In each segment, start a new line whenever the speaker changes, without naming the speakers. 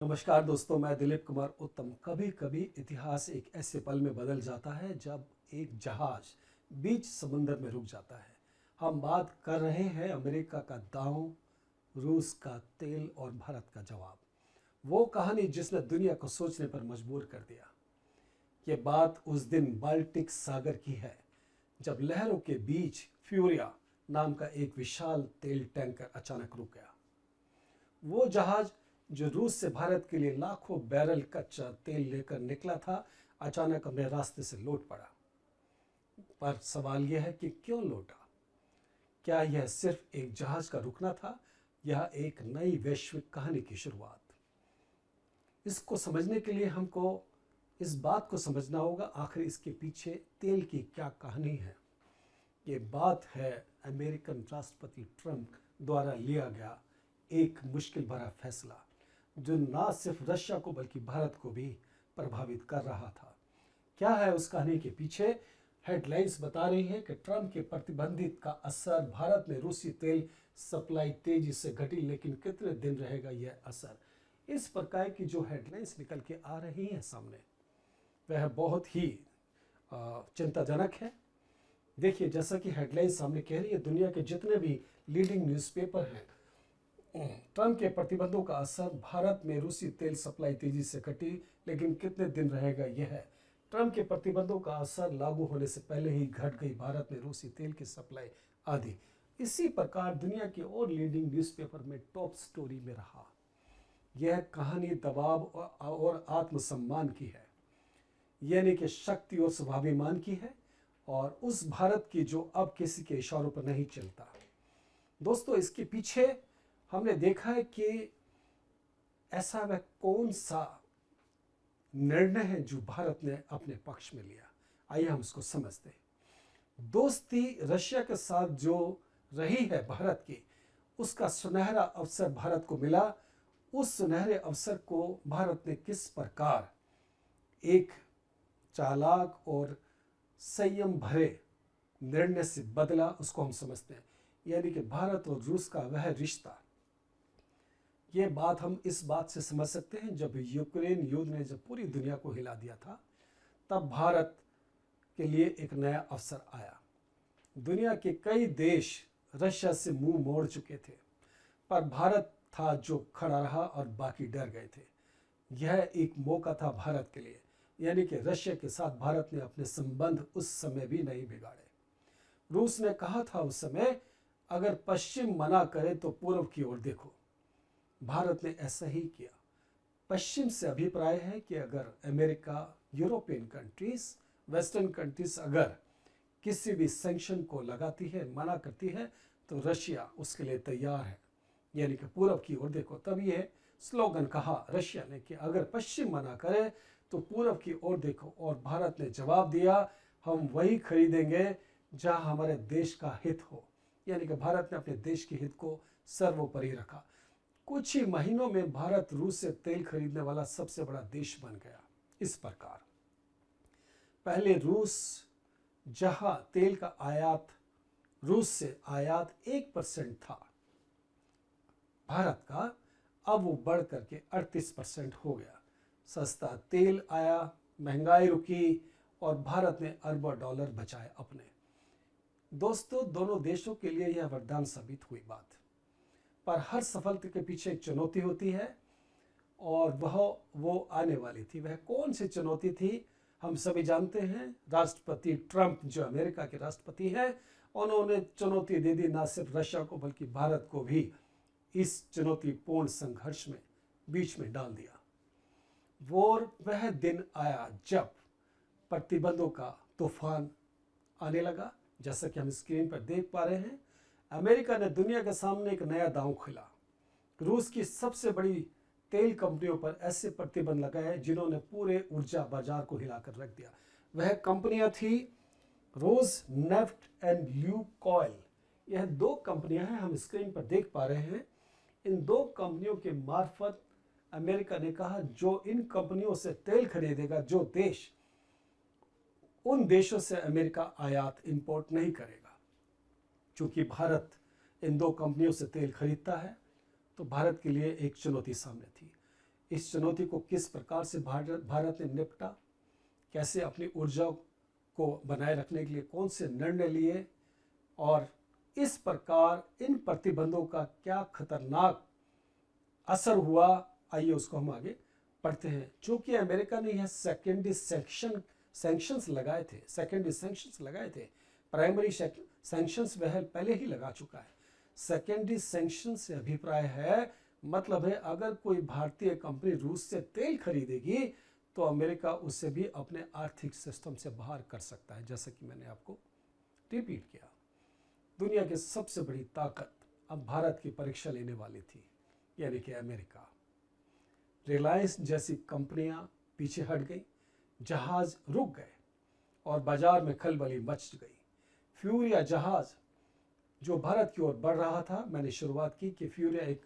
नमस्कार दोस्तों, मैं दिलीप कुमार उत्तम। कभी कभी इतिहास एक ऐसे पल में बदल जाता है जब एक जहाज बीच समंदर में रुक जाता है। हम बात कर रहे हैं अमेरिका का दांव, रूस का तेल और भारत का जवाब। वो कहानी जिसने दुनिया को सोचने पर मजबूर कर दिया। ये बात उस दिन बाल्टिक सागर की है जब लहरों के बीच फ्यूरिया नाम का एक विशाल तेल टैंकर अचानक रुक गया। वो जहाज जो रूस से भारत के लिए लाखों बैरल कच्चा तेल लेकर निकला था, अचानक अपने रास्ते से लौट पड़ा। पर सवाल यह है कि क्यों लौटा? क्या यह सिर्फ एक जहाज का रुकना था या एक नई वैश्विक कहानी की शुरुआत? इसको समझने के लिए हमको इस बात को समझना होगा, आखिर इसके पीछे तेल की क्या कहानी है। ये बात है अमेरिकन राष्ट्रपति ट्रंप द्वारा लिया गया एक मुश्किल भरा फैसला, जो ना सिर्फ रशिया को बल्कि भारत को भी प्रभावित कर रहा था। क्या है उस कहानी के पीछे? हेडलाइंस बता रही है कि ट्रंप के प्रतिबंधित का असर, भारत में रूसी तेल सप्लाई तेजी से घटी, लेकिन कितने दिन रहेगा यह असर? इस प्रकार की जो हेडलाइंस निकल के आ रही हैं सामने, वह बहुत ही चिंताजनक है। देखिए, जैसा कि हेडलाइन सामने कह रही है, दुनिया के जितने भी लीडिंग न्यूज़पेपर हैं, ट्रंप के प्रतिबंधों का असर, भारत में रूसी तेल सप्लाई तेजी से घटी, लेकिन कितने दिन रहेगा यह है। ट्रंप के प्रतिबंधों का असर लागू होने से पहले ही घट गई भारत में रूसी तेल की सप्लाई आदि। इसी प्रकार दुनिया के और लीडिंग न्यूज़पेपर में टॉप स्टोरी में रहा। यह कहानी दबाव और आत्मसम्मान की है, यानी कि शक्ति और स्वाभिमान की है, और उस भारत की जो अब किसी के इशारों पर नहीं चलता। दोस्तों, इसके पीछे हमने देखा है कि ऐसा वह कौन सा निर्णय है जो भारत ने अपने पक्ष में लिया। आइए हम इसको समझते हैं। दोस्ती रशिया के साथ जो रही है भारत की, उसका सुनहरा अवसर भारत को मिला। उस सुनहरे अवसर को भारत ने किस प्रकार एक चालाक और संयम भरे निर्णय से बदला, उसको हम समझते हैं। यानी कि भारत और रूस का वह रिश्ता, ये बात हम इस बात से समझ सकते हैं, जब यूक्रेन युद्ध ने जब पूरी दुनिया को हिला दिया था, तब भारत के लिए एक नया अवसर आया। दुनिया के कई देश रशिया से मुंह मोड़ चुके थे, पर भारत था जो खड़ा रहा और बाकी डर गए थे। यह एक मौका था भारत के लिए, यानी कि रशिया के साथ भारत ने अपने संबंध उस समय भी नहीं बिगाड़े। रूस ने कहा था उस समय, अगर पश्चिम मना करे तो पूर्व की ओर देखो। भारत ने ऐसा ही किया। पश्चिम से अभिप्राय है कि अगर America, European countries, western countries अगर किसी भी सैंक्शन को लगाती है, मना करती है, तो रशिया उसके लिए तैयार है, यानी कि पूर्व की ओर देखो। तब यह स्लोगन कहा रशिया ने कि अगर पश्चिम मना करे तो पूर्व की ओर देखो। और भारत ने जवाब दिया, हम वही खरीदेंगे जहां हमारे देश का हित हो। यानी कि भारत ने अपने देश के हित को सर्वोपरि रखा। कुछ ही महीनों में भारत रूस से तेल खरीदने वाला सबसे बड़ा देश बन गया। इस प्रकार पहले रूस, जहां तेल का आयात, रूस से आयात 1% था भारत का, अब वो बढ़ करके 38% हो गया। सस्ता तेल आया, महंगाई रुकी और भारत ने अरबों डॉलर बचाए अपने। दोस्तों, दोनों देशों के लिए यह वरदान साबित हुई बात। पर हर सफलता के पीछे एक चुनौती होती है, और वो आने वाली थी। वह कौन सी चुनौती थी? हम सभी जानते हैं, राष्ट्रपति ट्रंप जो अमेरिका के राष्ट्रपति हैं, उन्होंने चुनौती दे दी ना सिर्फ रशिया को बल्कि भारत को भी इस चुनौतीपूर्ण संघर्ष में बीच में डाल दिया। वह दिन आया जब प्रतिबंधों का तूफान आने लगा। जैसा कि हम स्क्रीन पर देख पा रहे हैं, अमेरिका ने दुनिया के सामने एक नया दांव खेला। रूस की सबसे बड़ी तेल कंपनियों पर ऐसे प्रतिबंध लगाए जिन्होंने पूरे ऊर्जा बाजार को हिलाकर रख दिया। वह कंपनियां थी रोज नेफ्ट एंड ल्यूकॉयल। यह दो कंपनियां हैं, हम स्क्रीन पर देख पा रहे हैं। इन दो कंपनियों के मार्फत अमेरिका ने कहा, जो इन कंपनियों से तेल खरीदेगा, जो देश, उन देशों से अमेरिका आयात इंपोर्ट नहीं करेगा। चूंकि भारत इन दो कंपनियों से तेल खरीदता है, तो भारत के लिए एक चुनौती सामने थी। इस चुनौती को किस प्रकार से भारत ने निपटा, कैसे अपनी ऊर्जा को बनाए रखने के लिए कौन से निर्णय लिए, और इस प्रकार इन प्रतिबंधों का क्या खतरनाक असर हुआ, आइए उसको हम आगे पढ़ते हैं। चूंकि अमेरिका ने यह सेकेंडरी सैंक्शंस लगाए थे, प्राइमरी सैंक्शंस वह पहले ही लगा चुका है। सेकेंडरी सैंक्शन से अभिप्राय है, मतलब है अगर कोई भारतीय कंपनी रूस से तेल खरीदेगी तो अमेरिका उसे भी अपने आर्थिक सिस्टम से बाहर कर सकता है। जैसा कि मैंने आपको रिपीट किया, दुनिया की सबसे बड़ी ताकत अब भारत की परीक्षा लेने वाली थी, यानी कि अमेरिका। रिलायंस जैसी कंपनियां पीछे हट गई, जहाज रुक गए और बाजार में खलबली मच गई। फ्यूरिया जहाज जो भारत की ओर बढ़ रहा था, मैंने शुरुआत की कि फ्यूरिया एक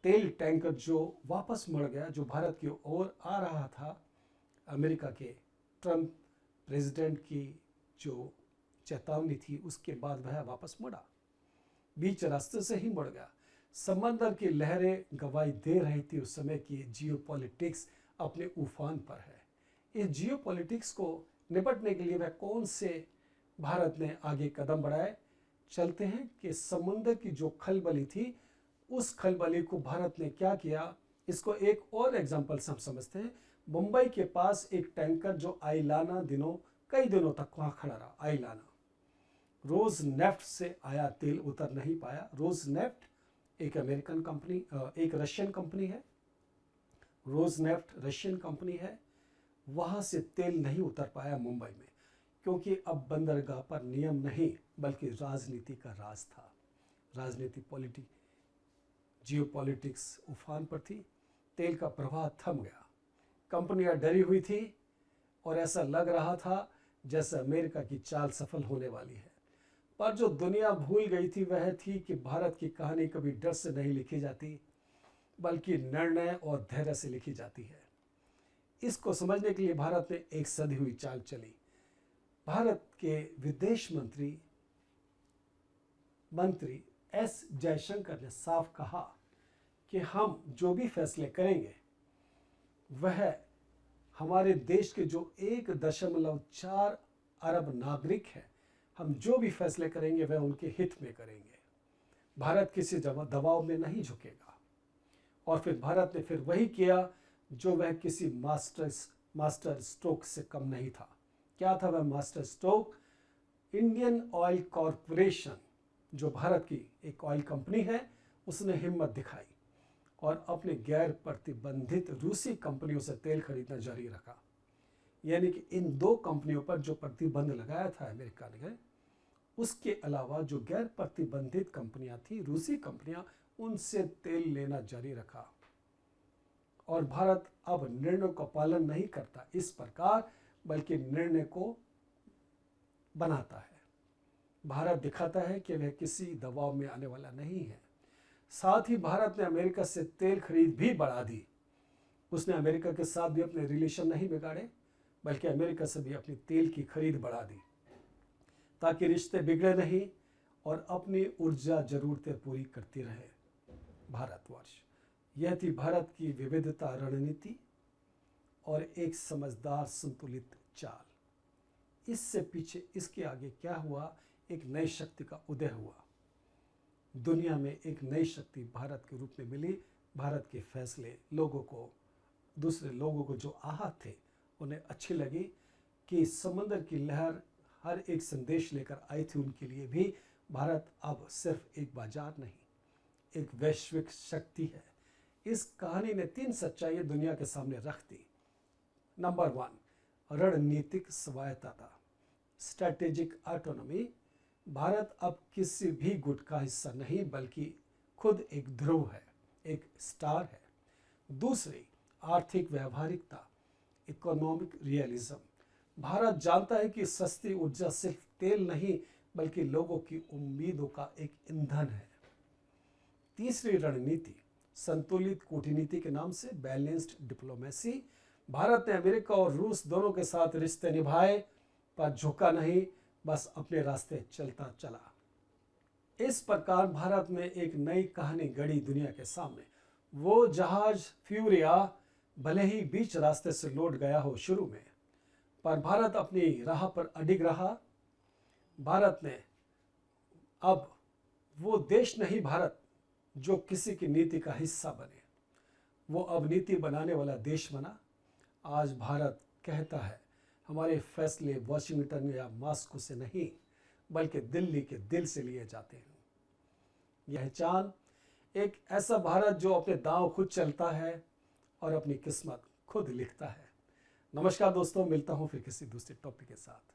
तेल टैंकर जो वापस मुड़ गया, जो भारत की ओर आ रहा था। अमेरिका के ट्रंप प्रेसिडेंट की जो चेतावनी थी, उसके बाद वह वापस मुड़ा, बीच रास्ते से ही मुड़ गया। समंदर की लहरें गवाही दे रही थी उस समय की जियोपॉलिटिक्स अपने उफान पर है। इस जियोपॉलिटिक्स को निपटने के लिए वह कौन से भारत ने आगे कदम बढ़ाए, चलते हैं कि समुद्र की जो खलबली थी, उस खलबली को भारत ने क्या किया, इसको एक और एग्जांपल से हम समझते हैं। मुंबई के पास एक टैंकर जो आइलाना कई दिनों तक वहां खड़ा रहा। आइलाना रोज नेफ्ट से आया तेल उतर नहीं पाया। रोज नेफ्ट एक अमेरिकन कंपनी, एक रशियन कंपनी है। रोज नेफ्ट रशियन कंपनी है, वहां से तेल नहीं उतर पाया मुंबई में, क्योंकि अब बंदरगाह पर नियम नहीं बल्कि राजनीति का राज था। राजनीति जियोपॉलिटिक्स उफान पर थी, तेल का प्रवाह थम गया। कंपनियां डरी हुई थी और ऐसा लग रहा था जैसे अमेरिका की चाल सफल होने वाली है। पर जो दुनिया भूल गई थी वह थी कि भारत की कहानी कभी डर से नहीं लिखी जाती, बल्कि निर्णय और धैर्य से लिखी जाती है। इसको समझने के लिए भारत ने एक सधी हुई चाल चली। भारत के विदेश मंत्री एस जयशंकर ने साफ कहा कि हम जो भी फैसले करेंगे वह हमारे देश के जो 1.4 अरब नागरिक हैं, हम जो भी फैसले करेंगे वह उनके हित में करेंगे। भारत किसी दबाव में नहीं झुकेगा। और फिर भारत ने फिर वही किया जो वह किसी मास्टर स्ट्रोक से कम नहीं था। क्या था वह master stroke? Indian oil corporation, जो भारत की एक ऑयल कंपनी है, उसने हिम्मत दिखाई और अपने गैर प्रतिबंधित रूसी कंपनियों से तेल खरीदना जारी रखा। यानी कि इन दो कंपनियों पर जो प्रतिबंध लगाया था अमेरिका ने, उसके अलावा जो गैर प्रतिबंधित कंपनियां थी, रूसी कंपनियां, उनसे तेल लेना जारी रखा। और भारत अब निर्णय का पालन नहीं करता इस प्रकार, बल्कि निर्णय को बनाता है। भारत दिखाता है कि वह किसी दबाव में आने वाला नहीं है। साथ ही भारत ने अमेरिका से तेल खरीद भी बढ़ा दी। उसने अमेरिका के साथ भी अपने रिलेशन नहीं बिगाड़े, बल्कि अमेरिका से भी अपनी तेल की खरीद बढ़ा दी, ताकि रिश्ते बिगड़े नहीं और अपनी ऊर्जा जरूरतें पूरी करती रहे भारतवर्ष। यह थी भारत की विविधता रणनीति और एक समझदार संतुलित चाल। इससे पीछे, इसके आगे क्या हुआ? एक नई शक्ति का उदय हुआ। दुनिया में एक नई शक्ति भारत के रूप में मिली। भारत के फैसले लोगों को, दूसरे लोगों को जो आहत थे उन्हें अच्छी लगी कि समुद्र की लहर हर एक संदेश लेकर आई थी उनके लिए भी। भारत अब सिर्फ एक बाजार नहीं, एक वैश्विक शक्ति है। इस कहानी ने 3 सच्चाइयां दुनिया के सामने रख दी। नंबर 1, रणनीतिक स्वायत्तता, स्ट्रैटेजिक ऑटोनॉमी। भारत अब किसी भी गुट का हिस्सा नहीं, बल्कि खुद एक ध्रुव है, एक स्टार है। दूसरी, आर्थिक व्यवहारिकता, इकोनॉमिक रियलिज्म। भारत जानता है कि सस्ती ऊर्जा सिर्फ तेल नहीं, बल्कि लोगों की उम्मीदों का एक ईंधन है। तीसरी रणनीति, संतुलित कूटनीति के नाम से बैलेंस्ड डिप्लोमेसी। भारत ने अमेरिका और रूस दोनों के साथ रिश्ते निभाए, पर झुका नहीं, बस अपने रास्ते चलता चला। इस प्रकार भारत ने एक नई कहानी गढ़ी दुनिया के सामने। वो जहाज फ्यूरिया भले ही बीच रास्ते से लौट गया हो शुरू में, पर भारत अपनी राह पर अडिग रहा। भारत ने अब वो देश नहीं भारत जो किसी की नीति का हिस्सा बने, वो अब नीति बनाने वाला देश बना। आज भारत कहता है हमारे फैसले वॉशिंगटन या मॉस्को से नहीं बल्कि दिल्ली के दिल से लिए जाते हैं। यह चांद एक ऐसा भारत जो अपने दांव खुद चलता है और अपनी किस्मत खुद लिखता है। नमस्कार दोस्तों, मिलता हूं फिर किसी दूसरे टॉपिक के साथ।